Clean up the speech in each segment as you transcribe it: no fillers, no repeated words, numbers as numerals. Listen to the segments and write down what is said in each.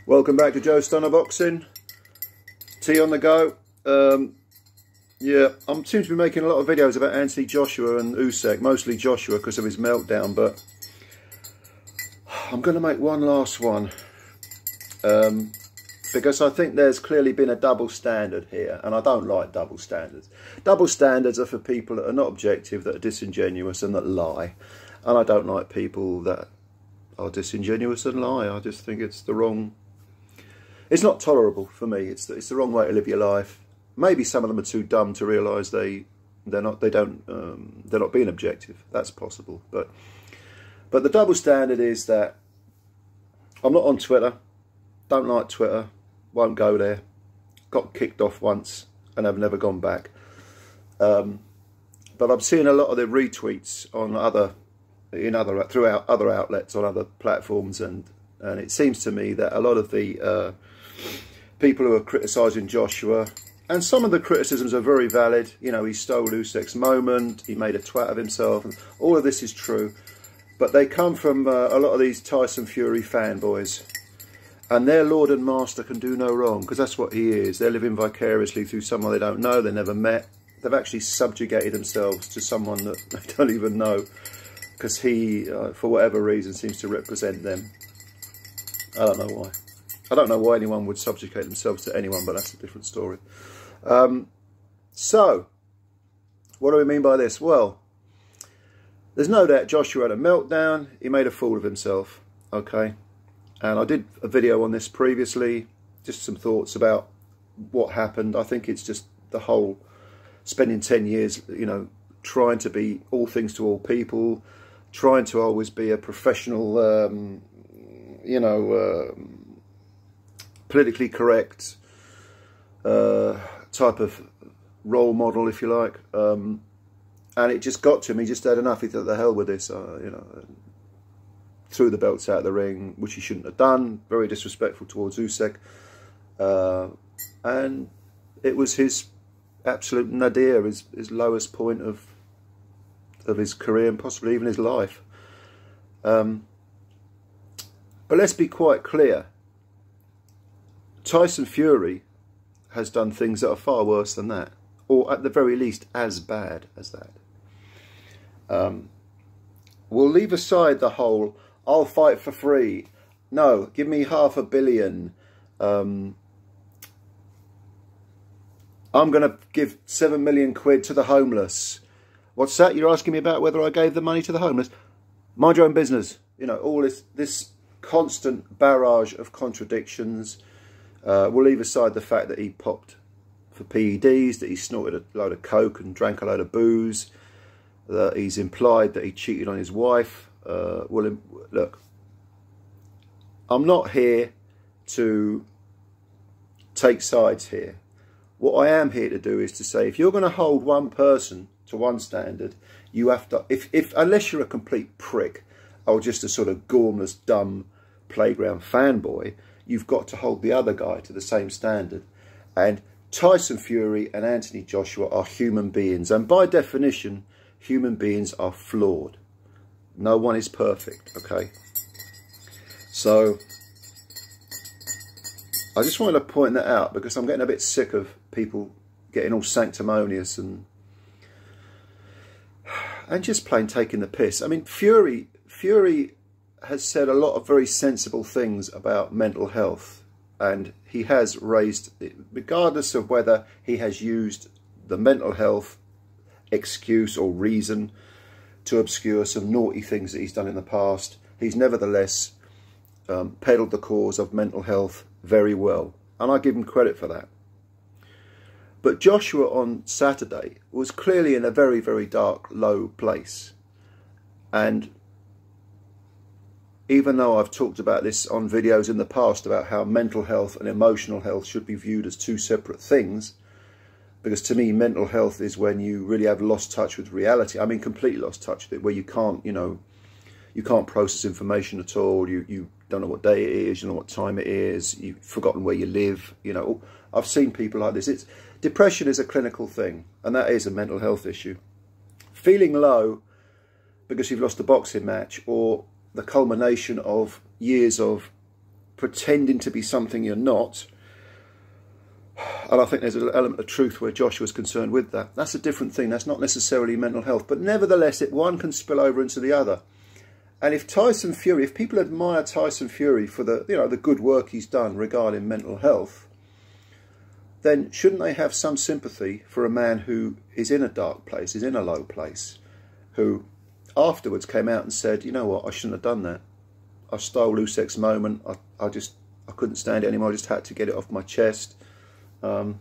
Welcome back to Joe Stunner Boxing. Tea on the go. Yeah, I seem to be making a lot of videos about Anthony Joshua and Usyk, mostly Joshua because of his meltdown, but I'm going to make one last one because I think there's clearly been a double standard here, and I don't like double standards. Double standards are for people that are not objective, that are disingenuous and that lie, and I don't like people that are disingenuous and lie. I just think it's the wrong... It's not tolerable for me. It's the wrong way to live your life. Maybe some of them are too dumb to realise they're not being objective. That's possible. But the double standard is that I'm not on Twitter. Don't like Twitter. Won't go there. Got kicked off once and have never gone back. But I'm seeing a lot of the retweets on throughout other outlets on other platforms, and it seems to me that a lot of the people who are criticising Joshua, and some of the criticisms are very valid. You know, he stole Usyk's moment, he made a twat of himself, and all of this is true. But they come from a lot of these Tyson Fury fanboys, and their Lord and Master can do no wrong, because that's what he is. They're living vicariously through someone they don't know, they never met. They've actually subjugated themselves to someone that they don't even know, because he, for whatever reason, seems to represent them. I don't know why. I don't know why anyone would subjugate themselves to anyone, but that's a different story. So, what do we mean by this? Well, there's no doubt Joshua had a meltdown. He made a fool of himself, okay? And I did a video on this previously, just some thoughts about what happened. I think it's just the whole spending 10 years, you know, trying to be all things to all people, trying to always be a professional, you know, politically correct type of role model, if you like, and it just got to him. He just had enough. He thought, the hell with this, you know, threw the belts out of the ring, which he shouldn't have done. Very disrespectful towards Usyk, and it was his absolute nadir, his lowest point of his career and possibly even his life. But let's be quite clear. Tyson Fury has done things that are far worse than that, or at the very least as bad as that. We'll leave aside the whole, I'll fight for free. No, give me $500 million. I'm going to give 7 million quid to the homeless. What's that? You're asking me about whether I gave the money to the homeless? Mind your own business. You know, all this constant barrage of contradictions. We'll leave aside the fact that he popped for PEDs, that he snorted a load of coke and drank a load of booze, that he's implied that he cheated on his wife. Well, look, I'm not here to take sides here. What I am here to do is to say, if you're going to hold one person to one standard, you have to, unless you're a complete prick or just a sort of gormless, dumb playground fanboy, you've got to hold the other guy to the same standard. And Tyson Fury and Anthony Joshua are human beings, and by definition, human beings are flawed. No one is perfect, okay? So, I just wanted to point that out because I'm getting a bit sick of people getting all sanctimonious and just plain taking the piss. I mean, Fury has said a lot of very sensible things about mental health, and he has raised, regardless of whether he has used the mental health excuse or reason to obscure some naughty things that he's done in the past, he's nevertheless peddled the cause of mental health very well, and I give him credit for that. But Joshua on Saturday was clearly in a very, very dark, low place. And even though I've talked about this on videos in the past about how mental health and emotional health should be viewed as two separate things, because to me mental health is when you really have lost touch with reality. I mean, completely lost touch with it, where you can't, you know, you can't process information at all. You don't know what day it is, you know what time it is, you've forgotten where you live. You know, I've seen people like this. Depression is a clinical thing, and that is a mental health issue. Feeling low because you've lost a boxing match, or the culmination of years of pretending to be something you're not. And I think there's an element of truth where Joshua's concerned with that. That's a different thing. That's not necessarily mental health. But nevertheless, one can spill over into the other. And if Tyson Fury, if people admire Tyson Fury for the, you know, the good work he's done regarding mental health, then shouldn't they have some sympathy for a man who is in a dark place, is in a low place, who afterwards came out and said, you know what, I shouldn't have done that. I stole Usyk's moment. I couldn't stand it anymore. I just had to get it off my chest. I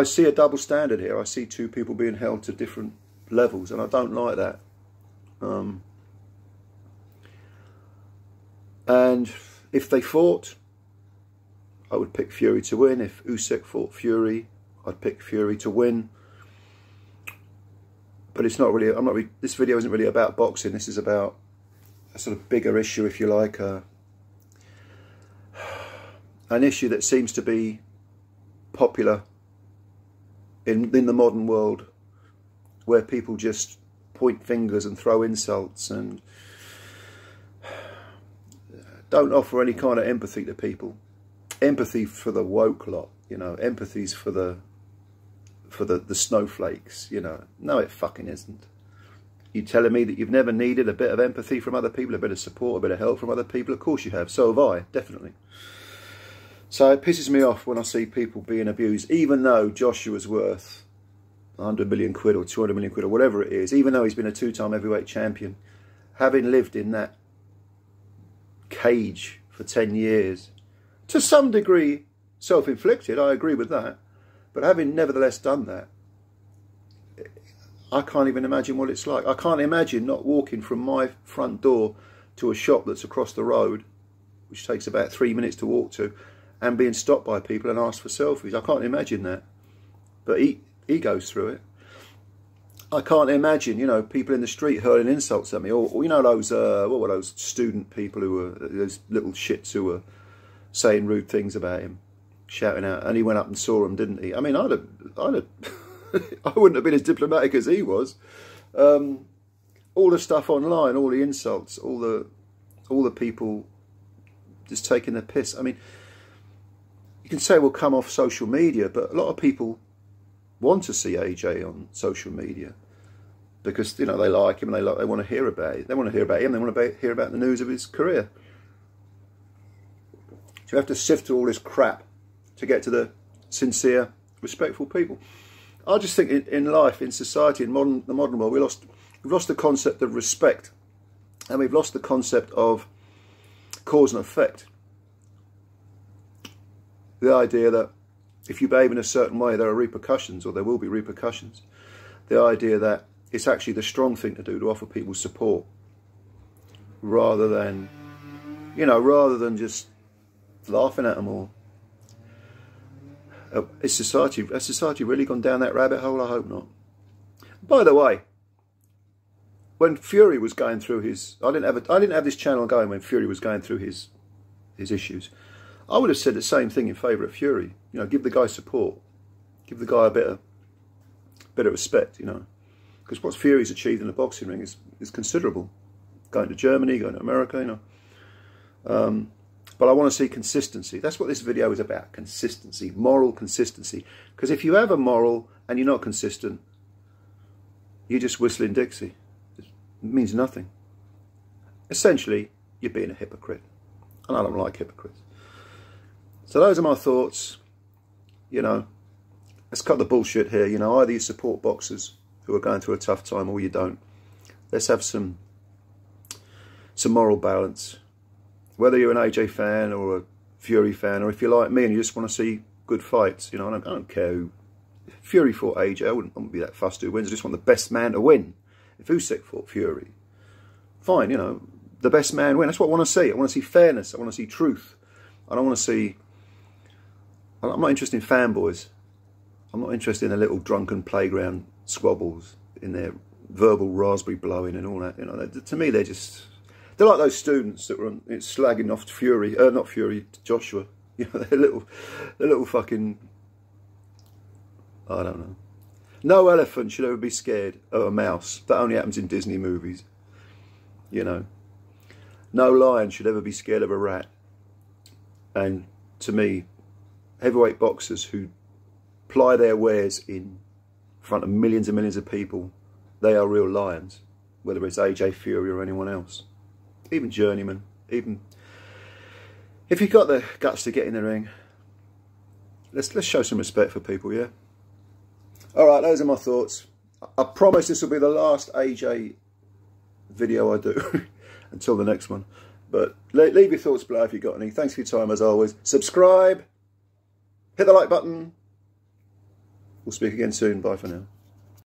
see a double standard here. I see two people being held to different levels, and I don't like that. And if they fought, I would pick Fury to win. If Usyk fought Fury, I'd pick Fury to win. But it's not really, this video isn't really about boxing. This is about a sort of bigger issue, if you like, an issue that seems to be popular in the modern world, where people just point fingers and throw insults and don't offer any kind of empathy to people. Empathy for the woke lot, you know. Empathy's for the snowflakes, you know. No, it fucking isn't. You telling me that you've never needed a bit of empathy from other people, a bit of support, a bit of help from other people? Of course you have. So have I, definitely. So it pisses me off when I see people being abused, even though Joshua's worth 100 million quid or 200 million quid or whatever it is, even though he's been a two-time heavyweight champion, having lived in that cage for 10 years, to some degree self-inflicted, I agree with that, but having nevertheless done that, I can't even imagine what it's like. I can't imagine not walking from my front door to a shop that's across the road, which takes about 3 minutes to walk to, and being stopped by people and asked for selfies. I can't imagine that. But he goes through it. I can't imagine, you know, people in the street hurling insults at me, or you know, those what were those student people who were, those little shits who were saying rude things about him, shouting out, and he went up and saw them, didn't he? I mean, I'd have I wouldn't have been as diplomatic as he was. All the stuff online, all the insults, all the people just taking the piss. I mean, you can say we'll come off social media, but a lot of people want to see AJ on social media because, you know, they like him and they want to hear about it. They want to hear about him. They want to hear about the news of his career. So you have to sift through all this crap to get to the sincere, respectful people. I just think in life, in society, in the modern world, we've lost the concept of respect, and we've lost the concept of cause and effect. The idea that if you behave in a certain way, there are repercussions, or there will be repercussions. The idea that it's actually the strong thing to do, to offer people support, rather than, you know, rather than just laughing at them all. Has society really gone down that rabbit hole? I hope not. By the way, when Fury was going through his, I didn't have this channel going when Fury was going through his issues. I would have said the same thing in favour of Fury. You know, give the guy support, give the guy a bit of respect. You know, because what Fury's achieved in the boxing ring is considerable. Going to Germany, going to America, you know. But I want to see consistency. That's what this video is about, consistency, moral consistency. Because if you have a moral and you're not consistent, you're just whistling Dixie. It means nothing. Essentially, you're being a hypocrite. And I don't like hypocrites. So those are my thoughts. You know, let's cut the bullshit here. You know, either you support boxers who are going through a tough time or you don't. Let's have some moral balance. Whether you're an AJ fan or a Fury fan, or if you're like me and you just want to see good fights, you know, I don't care who. If Fury fought AJ, I wouldn't be that fussed who wins. I just want the best man to win. If Usyk fought Fury, fine, you know, the best man win. That's what I want to see. I want to see fairness. I want to see truth. I don't want to see. I'm not interested in fanboys. I'm not interested in the little drunken playground squabbles in their verbal raspberry blowing and all that. You know, to me, they're like those students that were slagging off Fury, not Fury, Joshua. You know, they're little fucking, I don't know. No elephant should ever be scared of a mouse. That only happens in Disney movies. You know. No lion should ever be scared of a rat. And to me, heavyweight boxers who ply their wares in front of millions and millions of people, they are real lions. Whether it's AJ Fury or anyone else. Even journeyman. Even if you've got the guts to get in the ring, let's show some respect for people, yeah? Alright, those are my thoughts. I promise this will be the last AJ video I do until the next one. But leave your thoughts below if you've got any. Thanks for your time as always. Subscribe. Hit the like button. We'll speak again soon. Bye for now.